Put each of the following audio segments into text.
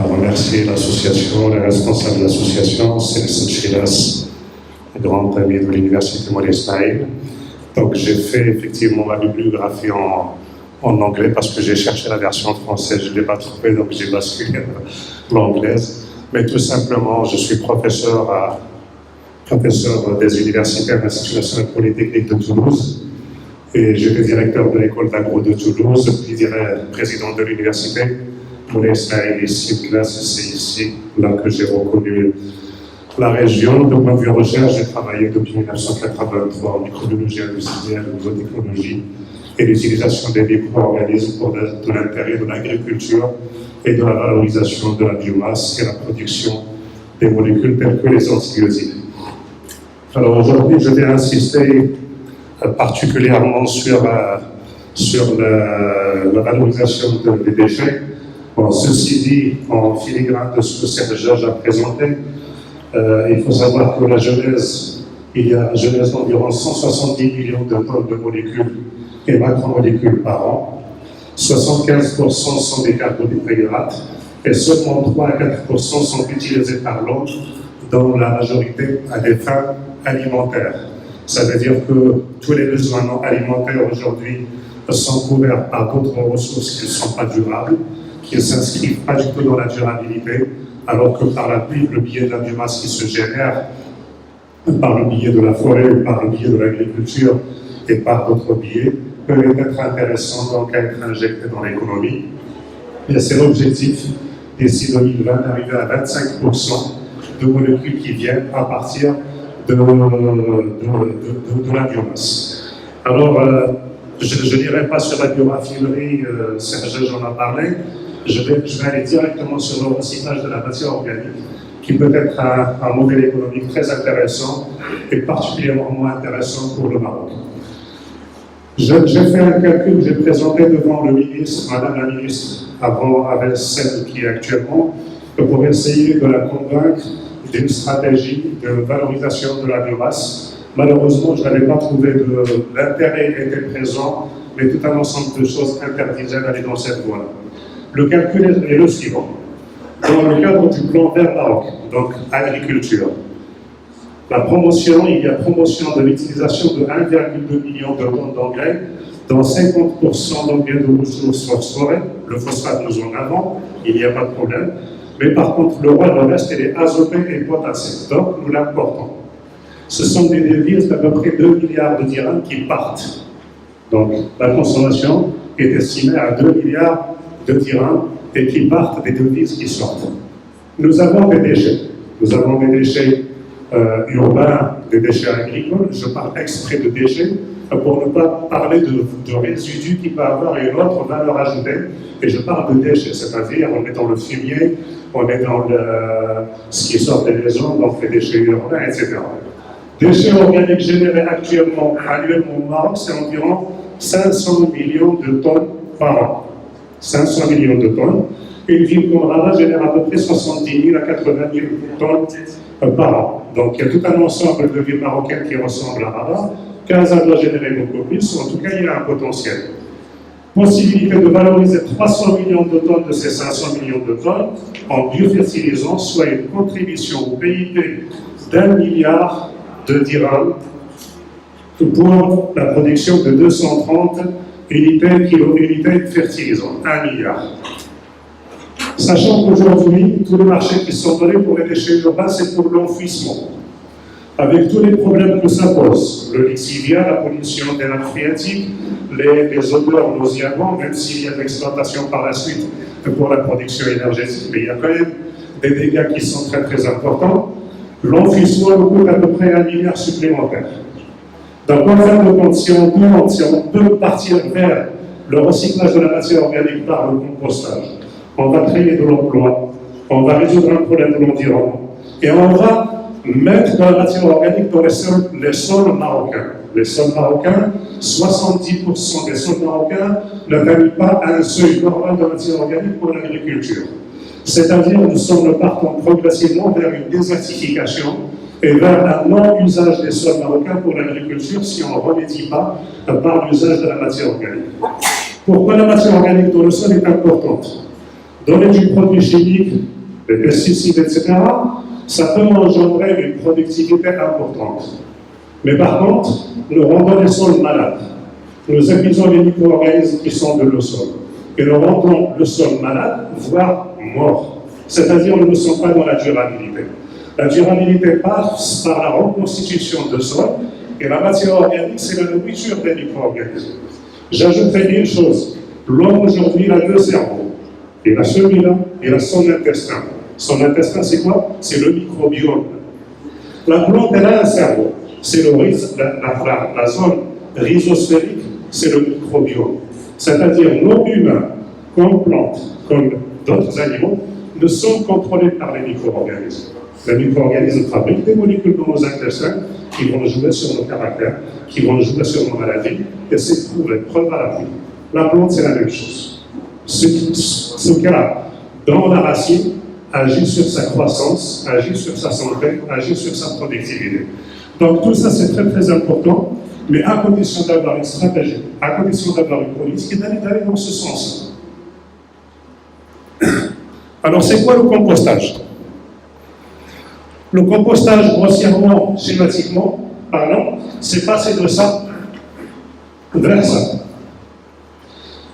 à remercier l'association, les responsables de l'association, Célestin Chilas, grand ami de l'université Moulay Ismaïl. Donc j'ai fait effectivement ma bibliographie en anglais parce que j'ai cherché la version française, je ne l'ai pas trouvée, donc j'ai basculé à l'anglaise. Mais tout simplement, je suis professeur des universités à l'Institut national polytechnique de Toulouse. Et j'étais directeur de l'école d'agro de Toulouse, puis président de l'université. Moulay Ismaïl ici, c'est ici, là que j'ai reconnu la région. De point de vue recherche, j'ai travaillé depuis 1983 en microbiologie industrielle, biotechnologie et l'utilisation des micro-organismes pour de l'intérêt de l'agriculture et de la valorisation de la biomasse et la production des molécules telles que les antibiotiques. Alors aujourd'hui, je vais insister particulièrement sur la valorisation des déchets. Bon, ceci dit, en filigrane de ce que Serge Georges a présenté, il faut savoir que la Genèse, il y a la Genèse d'environ 170 millions de tonnes de molécules et macromolécules par an. 75% sont des carbohydrates et seulement 3 à 4% sont utilisés par l'homme dans la majorité à des fins alimentaires. Ça veut dire que tous les besoins non alimentaires aujourd'hui sont couverts par d'autres ressources qui ne sont pas durables, qui ne s'inscrivent pas du tout dans la durabilité, alors que par le biais de la biomasse qui se génère, par le biais de la forêt, par le biais de l'agriculture et par d'autres biais, peuvent être intéressants donc à être injectés dans l'économie. Et c'est l'objectif d'ici 2020 d'arriver à 25% de molécules qui viennent à partir de la biomasse. Alors, je n'irai pas sur la bioraffinerie, Serge j'en a parlé, je vais aller directement sur le recyclage de la matière organique, qui peut être un modèle économique très intéressant et particulièrement intéressant pour le Maroc. J'ai fait un calcul, j'ai présenté devant le ministre, Madame la ministre, avant avec celle qui est actuellement, pour essayer de la convaincre d'une stratégie de valorisation de la biomasse. Malheureusement, je n'avais pas trouvé l'intérêt était présent, mais tout un ensemble de choses interdisaient d'aller dans cette voie-là. Le calcul est le suivant. Dans le cadre du plan Vert Maroc, donc agriculture, il y a promotion de l'utilisation de 1,2 million de tonnes d'engrais, dont 50% d'engrais de ressources phosphorées. Le phosphate, nous en avons, il n'y a pas de problème. Mais par contre, le reste, il est azoté et potassé. Donc, nous l'importons. Ce sont des devises d'à peu près 2 milliards de dirhams qui partent. Donc, la consommation est estimée à 2 milliards de dirhams et qui partent des devises qui sortent. Nous avons des déchets. Nous avons des déchets urbains, des déchets agricoles. Je parle exprès de déchets pour ne pas parler de résidus qui peuvent avoir une autre valeur ajoutée. Et je parle de déchets, c'est-à-dire on est dans le fumier, on est dans ce qui sort des maisons, donc les déchets urbains, etc. Déchets organiques générés actuellement, annuellement au Maroc, c'est environ 500 millions de tonnes par an. 500 millions de tonnes. Une ville comme Rabat génère à peu près 70 000 à 80 000 tonnes par an. Donc il y a tout un ensemble de villes marocaines qui ressemblent à Rabat. Casa doit générer beaucoup plus, en tout cas il y a un potentiel. Possibilité de valoriser 300 millions de tonnes de ces 500 millions de tonnes en biofertilisant, soit une contribution au PIB d'1 milliard de dirhams pour la production de 230 unités fertilisantes. 1 milliard. Sachant qu'aujourd'hui, tous les marchés qui sont donnés pour les déchets urbains, c'est pour l'enfouissement. Avec tous les problèmes que ça pose, le lixivia, la pollution des nappes phréatiques, les odeurs nauséabondes, même s'il y a de l'exploitation par la suite pour la production énergétique, mais il y a quand même des dégâts qui sont très très importants. L'enfouissement nous coûte à peu près 1 milliard supplémentaire. Donc en fin de compte, si on peut partir vers le recyclage de la matière organique par le compostage, on va créer de l'emploi, on va résoudre un problème de l'environnement, et on va mettre de la matière organique dans les sols marocains. Les sols marocains, 70% des sols marocains n'atteignent pas un seuil normal de matière organique pour l'agriculture. C'est-à-dire que nous partons progressivement vers une désertification et vers un non-usage des sols marocains pour l'agriculture si on ne remédie pas par l'usage de la matière organique. Pourquoi la matière organique dans le sol est importante? Donner du produit chimique, des pesticides, etc., ça peut engendrer une productivité importante. Mais par contre, nous rendons les sols malades. Nous épuisons les micro-organismes qui sont de le sol. Et nous rendons le sol malade, voire mort. C'est-à-dire, nous ne sommes pas dans la durabilité. La durabilité passe par la reconstitution de sol, et la matière organique, c'est la nourriture des micro-organismes. J'ajouterai une chose. L'homme aujourd'hui a deux cerveaux. Il a celui-là, il a son intestin. Son intestin, c'est quoi? C'est le microbiome. La plante, elle a un cerveau. C'est la zone rhizosphérique, c'est le microbiome. C'est-à-dire, nos humains, comme plantes, comme d'autres animaux, ne sont contrôlés par les micro-organismes. Les micro-organismes fabriquent des molécules dans nos intestins qui vont jouer sur nos caractères, qui vont jouer sur nos maladies, et c'est prouvé, preuve à l'appui. La plante, c'est la même chose. Ce cas, dans la racine, agit sur sa croissance, agit sur sa santé, agit sur sa productivité. Donc tout ça, c'est très très important, mais à condition d'avoir une stratégie, à condition d'avoir une politique, et d'aller dans ce sens. Alors, c'est quoi le compostage? Le compostage, grossièrement, schématiquement parlant, c'est passer de ça vers ça.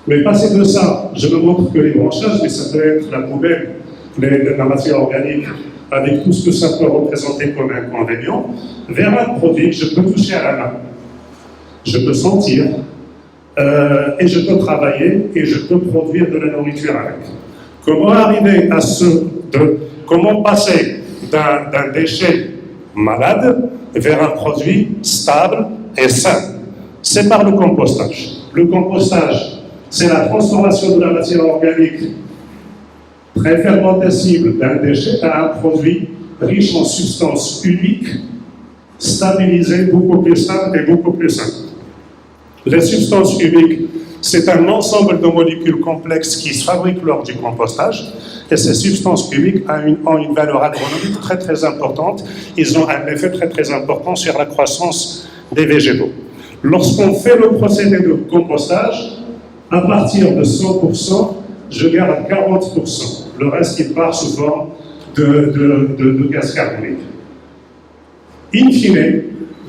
Mais passer de ça, je me montre que les branchages, mais ça peut être la poubelle, la matière organique, avec tout ce que ça peut représenter comme inconvénient, vers un produit que je peux toucher à la main, je peux sentir, et je peux travailler, et je peux produire de la nourriture avec. Comment arriver à comment passer d'un déchet malade vers un produit stable et sain? C'est par le compostage. Le compostage, c'est la transformation de la matière organique très fermentescible d'un déchet à un produit riche en substances uniques, stabilisées, beaucoup plus stables et beaucoup plus saines. Les substances uniques, c'est un ensemble de molécules complexes qui se fabriquent lors du compostage, et ces substances uniques ont une valeur agronomique très très importante. Ils ont un effet très très important sur la croissance des végétaux. Lorsqu'on fait le procédé de compostage, à partir de 100%, je garde 40%. Le reste, il part sous forme de gaz carbonique. In fine,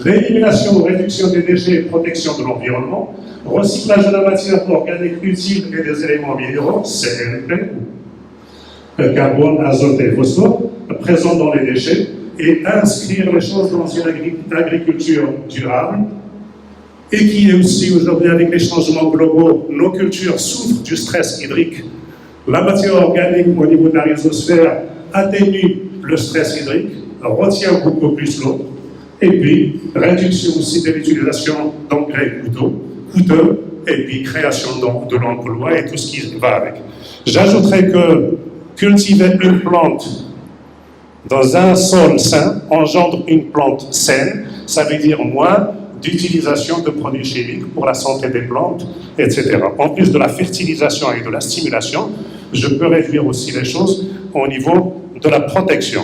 l'élimination ou réduction des déchets et protection de l'environnement, recyclage de la matière organique utile et des éléments minéraux, CNP, carbone, azote et phosphore, présents dans les déchets, et inscrire les choses dans une agriculture durable, et qui est aussi aujourd'hui, avec les changements globaux, nos cultures souffrent du stress hydrique. La matière organique au niveau de la rhizosphère atténue le stress hydrique, retient beaucoup plus l'eau, et puis réduction aussi de l'utilisation d'engrais coûteux, et puis création de l'emploi et tout ce qui va avec. J'ajouterais que cultiver une plante dans un sol sain engendre une plante saine, ça veut dire moins d'utilisation de produits chimiques pour la santé des plantes, etc. En plus de la fertilisation et de la stimulation, je peux réduire aussi les choses au niveau de la protection.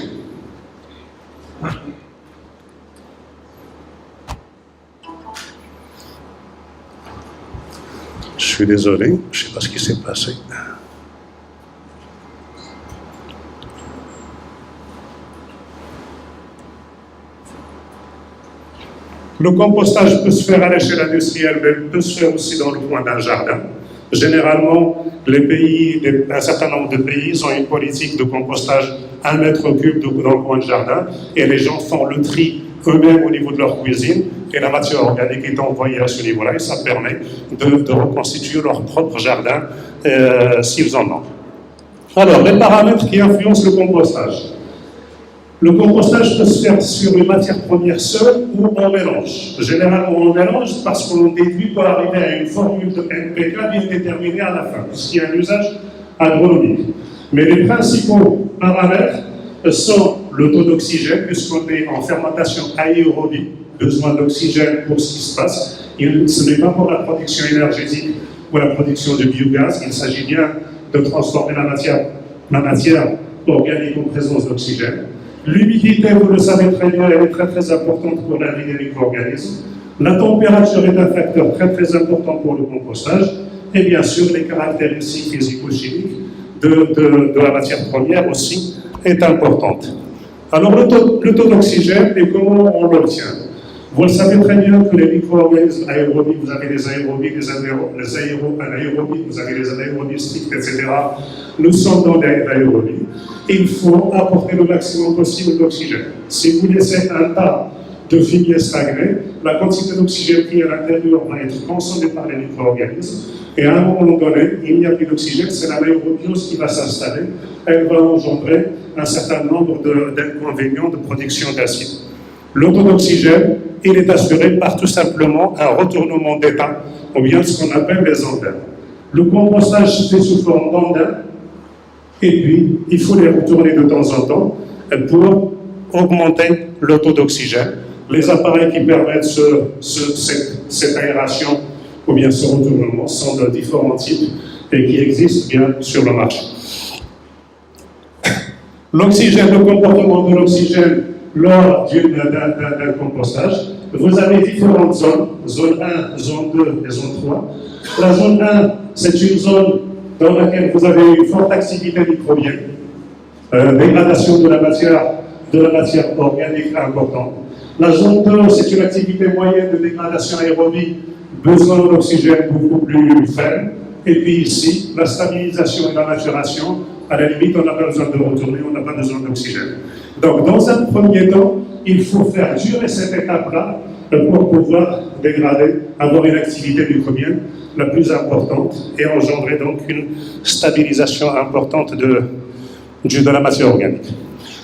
Je suis désolé, je ne sais pas ce qui s'est passé. Le compostage peut se faire à l'échelle industrielle, mais peut se faire aussi dans le coin d'un jardin. Généralement, un certain nombre de pays ont une politique de compostage 1 mètre cube dans le coin de jardin, et les gens font le tri eux-mêmes au niveau de leur cuisine, et la matière organique est envoyée à ce niveau-là, et ça permet de reconstituer leur propre jardin s'ils en ont. Alors, les paramètres qui influencent le compostage. Le compostage peut se faire sur une matière première seule ou en mélange. Généralement, on mélange parce qu'on déduit pour arriver à une formule de NPK bien déterminée à la fin, puisqu'il y a un usage agronomique. Mais les principaux paramètres sont le taux d'oxygène, puisqu'on est en fermentation aérobie, besoin d'oxygène pour ce qui se passe. Ce n'est pas pour la production énergétique ou la production de biogaz, il s'agit bien de transformer la matière organique en présence d'oxygène. L'humidité, vous le savez très bien, elle est très très importante pour la vie des micro-organismes. La température est un facteur très très important pour le compostage. Et bien sûr, les caractéristiques physico-chimiques de la matière première aussi est importante. Alors le taux d'oxygène et comment on l'obtient? Vous le savez très bien que les micro-organismes aérobies, vous avez les aérobies, les anaérobies, vous avez les anaérobies strictes, etc. Nous sommes dans les aérobies. Il faut apporter le maximum possible d'oxygène. Si vous laissez un tas de fumier stagner, la quantité d'oxygène qui est à l'intérieur va être consommée par les micro-organismes. Et à un moment donné, il n'y a plus d'oxygène, c'est l'anaérobiose qui va s'installer. Elle va engendrer un certain nombre d'inconvénients de production d'acide. Le taux d'oxygène, il est assuré par tout simplement un retournement d'état, ou bien ce qu'on appelle les andins. Le compostage se fait sous forme d'andins, et puis il faut les retourner de temps en temps pour augmenter le taux d'oxygène. Les appareils qui permettent cette aération ou bien ce retournement sont de différents types et qui existent bien sur le marché. L'oxygène, le comportement de l'oxygène lors d'un compostage, vous avez différentes zones, zone 1, zone 2 et zone 3. La zone 1, c'est une zone dans laquelle vous avez une forte activité microbienne, dégradation de la matière organique importante. La zone 2, c'est une activité moyenne de dégradation aérobie, besoin d'oxygène beaucoup plus faible. Et puis ici, la stabilisation et la maturation, à la limite, on n'a pas besoin de retourner, on n'a pas besoin d'oxygène. Donc, dans un premier temps, il faut faire durer cette étape-là pour pouvoir dégrader, avoir une activité microbienne la plus importante et engendrer donc une stabilisation importante de la matière organique.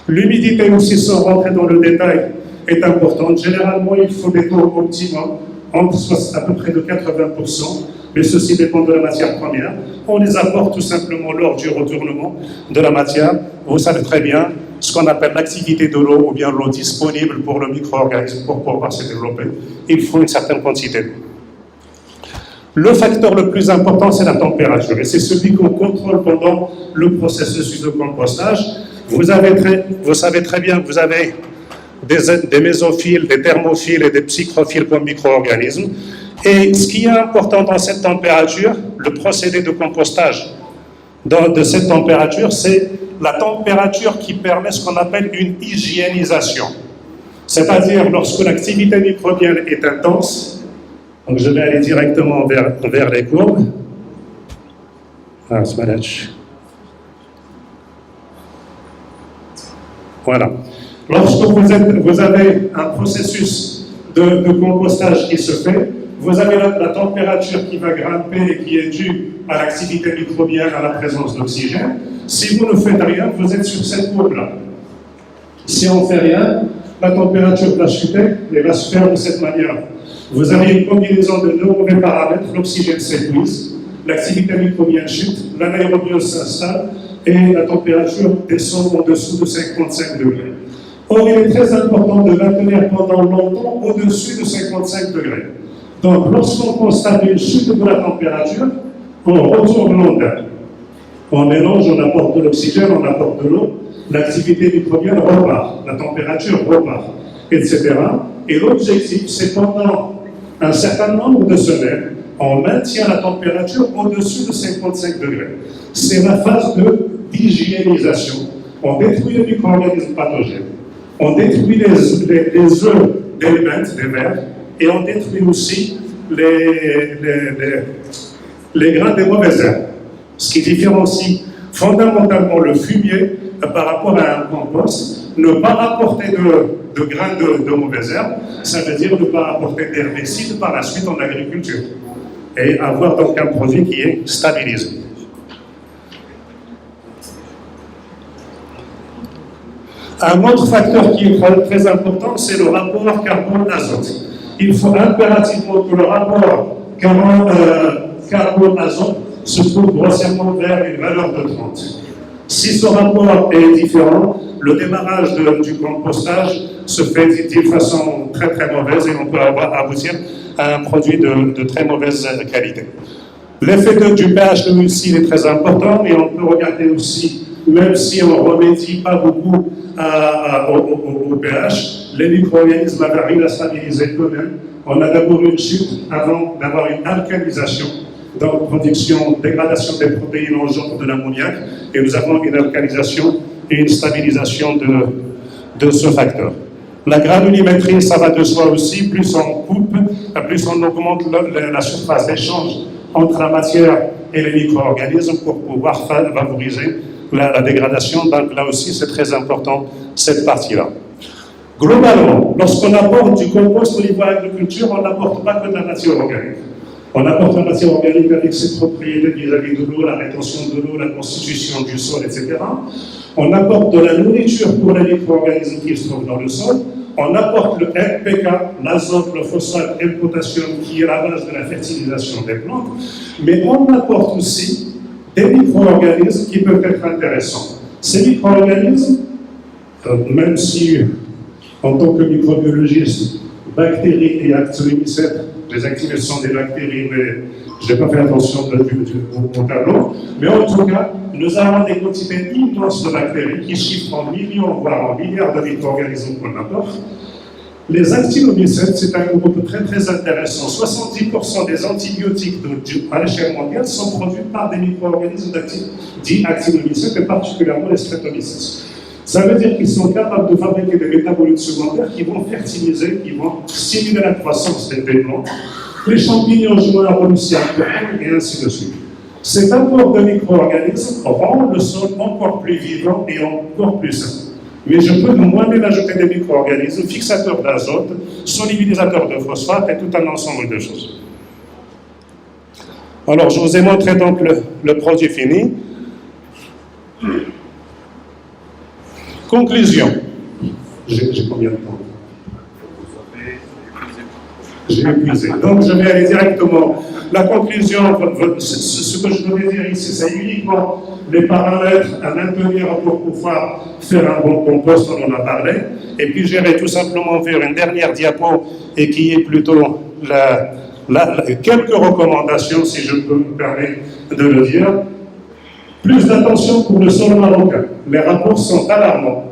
L'humidité aussi, sans rentrer dans le détail, est importante. Généralement, il faut des taux optimums, entre à peu près de 80%, mais ceci dépend de la matière première. On les apporte tout simplement lors du retournement de la matière. Vous savez très bien ce qu'on appelle l'activité de l'eau ou bien l'eau disponible pour le micro-organisme pour pouvoir se développer. Il faut une certaine quantité d'eau. Le facteur le plus important, c'est la température, et c'est celui qu'on contrôle pendant le processus de compostage. Vous savez très bien que vous avez des mésophiles, des thermophiles et des psychrophiles comme micro-organismes. Et ce qui est important dans cette température, le procédé de compostage de cette température, c'est la température qui permet ce qu'on appelle une hygiénisation. C'est-à-dire lorsque l'activité microbienne est intense, donc je vais aller directement vers les courbes. Voilà. Lorsque vous avez un processus de compostage qui se fait, vous avez la température qui va grimper et qui est due à l'activité microbienne, à la présence d'oxygène. Si vous ne faites rien, vous êtes sur cette courbe-là. Si on ne fait rien, la température va chuter et va se faire de cette manière. Vous avez une combinaison de deux mauvais paramètres, l'oxygène s'épuise, l'activité microbienne chute, l'anaérobiose s'installe et la température descend en dessous de 55 degrés. Or, il est très important de maintenir pendant longtemps au-dessus de 55 degrés. Donc, lorsqu'on constate une chute de la température, on retourne l'onde. On mélange, on apporte de l'oxygène, on apporte de l'eau, l'activité microbienne repart, la température repart, etc. Et l'objectif, c'est pendant un certain nombre de semaines, on maintient la température au-dessus de 55 degrés. C'est la phase d'hygiénisation. On détruit les micro-organismes pathogènes, on détruit les œufs d'éléments, des vers, et on détruit aussi les grains des mauvaises herbes. Ce qui différencie fondamentalement le fumier par rapport à un compost. Ne pas rapporter de grains de mauvaises herbes, ça veut dire ne pas rapporter d'herbicides par la suite en agriculture. Et avoir donc un produit qui est stabilisé. Un autre facteur qui est très important, c'est le rapport carbone-azote. Il faut impérativement que le rapport carbone-azote se trouve grossièrement vers une valeur de 30. Si ce rapport est différent, le démarrage du compostage se fait d'une façon très très mauvaise et on peut aboutir à un produit de très mauvaise qualité. L'effet du pH de l'huile est très important et on peut regarder aussi, même si on ne remédie pas beaucoup au pH, les micro-organismes arrivent à stabiliser eux-mêmes. On a d'abord une chute avant d'avoir une alcalinisation donc production, dégradation des protéines engendre de l'ammoniac, et nous avons une alcalisation et une stabilisation de ce facteur. La granulimétrie, ça va de soi aussi, plus on coupe, plus on augmente la surface d'échange entre la matière et les micro-organismes pour pouvoir favoriser la dégradation. Donc là aussi, c'est très important, cette partie-là. Globalement, lorsqu'on apporte du compost au niveau de l'agriculture, on n'apporte pas que de la matière organique. On apporte la matière organique avec ses propriétés vis-à-vis de l'eau, la rétention de l'eau, la constitution du sol, etc. On apporte de la nourriture pour les micro-organismes qui se trouvent dans le sol. On apporte le NPK, l'azote, le phosphate et le potassium qui est la base de la fertilisation des plantes. Mais on apporte aussi des micro-organismes qui peuvent être intéressants. Ces micro-organismes, même si en tant que microbiologiste, bactéries et actinomycètes, les actinomycètes sont des bactéries, mais je n'ai pas fait attention au tableau. Mais en tout cas, nous avons des quantités immenses de bactéries qui chiffrent en millions, voire en milliards de micro-organismes qu'on apporte. Les actinomycètes, c'est un groupe très très intéressant. 70% des antibiotiques à l'échelle mondiale sont produits par des micro-organismes dits actinomycètes, et particulièrement les streptomycètes. Ça veut dire qu'ils sont capables de fabriquer des métabolites secondaires qui vont fertiliser, qui vont stimuler la croissance des plantes. Les champignons jouent un rôle aussi important, et ainsi de suite. Cet apport de micro-organismes rend le sol encore plus vivant et encore plus sain. Mais je peux moi-même ajouter des micro-organismes, fixateurs d'azote, solubilisateurs de phosphate et tout un ensemble de choses. Alors, je vous ai montré donc le produit fini. Conclusion. J'ai combien de temps? J'ai épuisé. Donc, je vais aller directement. La conclusion, ce que je voulais dire ici, c'est uniquement les paramètres à maintenir pour pouvoir faire un bon compost, on en a parlé. Et puis, j'irai tout simplement vers une dernière diapo et qui est plutôt quelques recommandations, si je peux me permettre de le dire. Plus d'attention pour le sol marocain. Les rapports sont alarmants.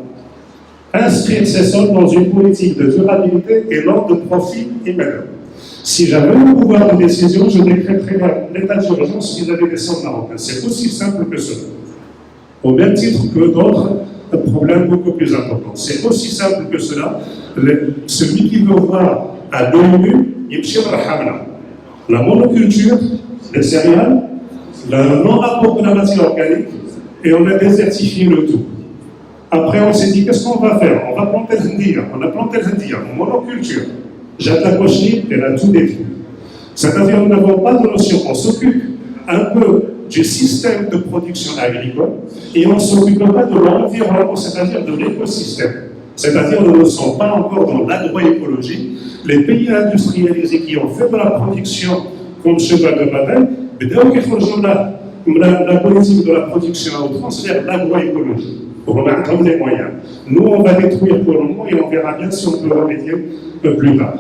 Inscrire ces sols dans une politique de durabilité et non de profit immédiat. Si j'avais le pouvoir de décision, je décréterais l'état d'urgence vis-à-vis des sols marocains. C'est aussi simple que cela. Au même titre que d'autres problèmes beaucoup plus importants. C'est aussi simple que cela. Celui qui veut voir à l'ONU, il la monoculture, les céréales, le non-rapport de la matière organique, et on a désertifié le tout. Après, on s'est dit, qu'est-ce qu'on va faire? On va planter le hendia. On a planté le hendia en monoculture. Jacques Lacochny, elle a tout détruit. C'est-à-dire, nous n'avons pas de notion. On s'occupe un peu du système de production agricole et on ne s'occupe pas de l'environnement, c'est-à-dire de l'écosystème. C'est-à-dire, nous ne sommes pas encore dans l'agroécologie. Les pays industrialisés qui ont fait de la production comme cheval de bataille, mais dès qu'il faut la politique de la production à outrance vers l'agroécologie. On a comme les moyens. Nous, on va détruire pour le moment et on verra bien si on peut remédier plus tard.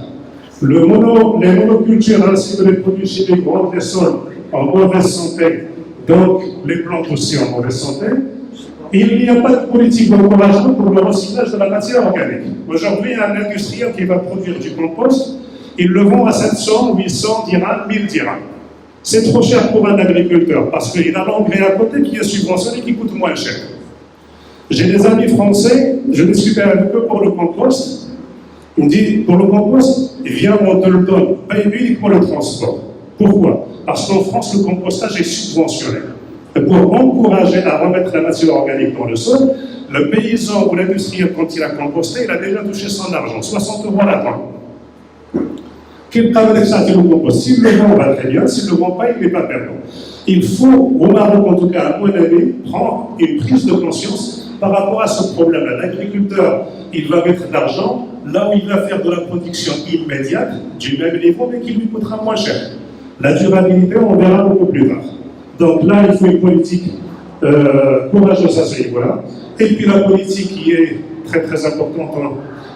Les monocultures ainsi que les produits chimiques rendent les sols en mauvaise santé, donc les plantes aussi en mauvaise santé. Il n'y a pas de politique d'encouragement pour le recyclage de la matière organique. Aujourd'hui, un industriel qui va produire du compost, il le vend à 700, 800 dirhams, 1000 dirhams. C'est trop cher pour un agriculteur parce qu'il a l'engrais à côté qui est subventionné et qui coûte moins cher. J'ai des amis français, je discutais avec eux pour le compost. Ils me disent, pour le compost, viens, on te le donne, paye uniquement le transport. Pourquoi? Parce qu'en France, le compostage est subventionné. Et pour encourager à remettre la matière organique dans le sol, le paysan ou l'industriel, quand il a composté, il a déjà touché son argent, 60 € à la tonne. Qu'il travaille ça le compost. S'il le vend, va très bien. S'il ne le vend pas, il n'est pas perdant. Il faut, au Maroc en tout cas, à mon avis, prendre une prise de conscience par rapport à ce problème-là. L'agriculteur, il va mettre de l'argent là où il va faire de la production immédiate, du même niveau, mais qui lui coûtera moins cher. La durabilité, on verra beaucoup plus tard. Donc là, il faut une politique courageuse à ce niveau-là. Et puis la politique qui est très très importante,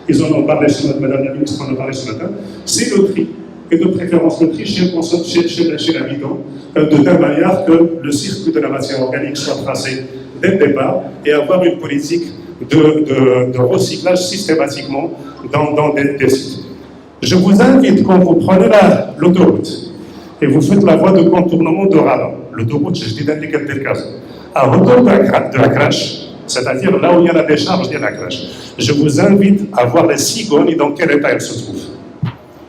ils en ont parlé ce matin, Madame la Ministre en a parlé ce matin, c'est le tri. Et de préférence le tri chez l'habitant, de telle manière que le circuit de la matière organique soit tracé dès le départ et avoir une politique de recyclage systématiquement dans des sites. Je vous invite, quand vous prenez l'autoroute et vous faites la voie de contournement de Rala, le route, je dis d'indiquer le cas. À hauteur de la crèche, c'est-à-dire là où il y a la décharge de la crèche, je vous invite à voir les cigognes et dans quel état elles se trouvent.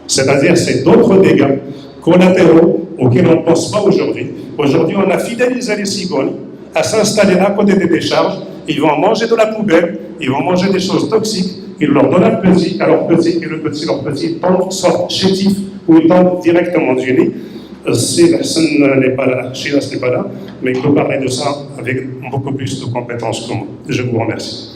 C'est-à-dire, c'est d'autres dégâts collatéraux auxquels on ne pense pas aujourd'hui. Aujourd'hui, on a fidélisé les cigognes à s'installer à côté des décharges. Ils vont manger de la poubelle, ils vont manger des choses toxiques, ils leur donnent un petit à leur petit, et leur petit tombe, sort chétif, ou ils tombent directement du nid. Si personne n'est pas là, Chilas n'est pas là, mais il peut parler de ça avec beaucoup plus de compétences que moi. Je vous remercie.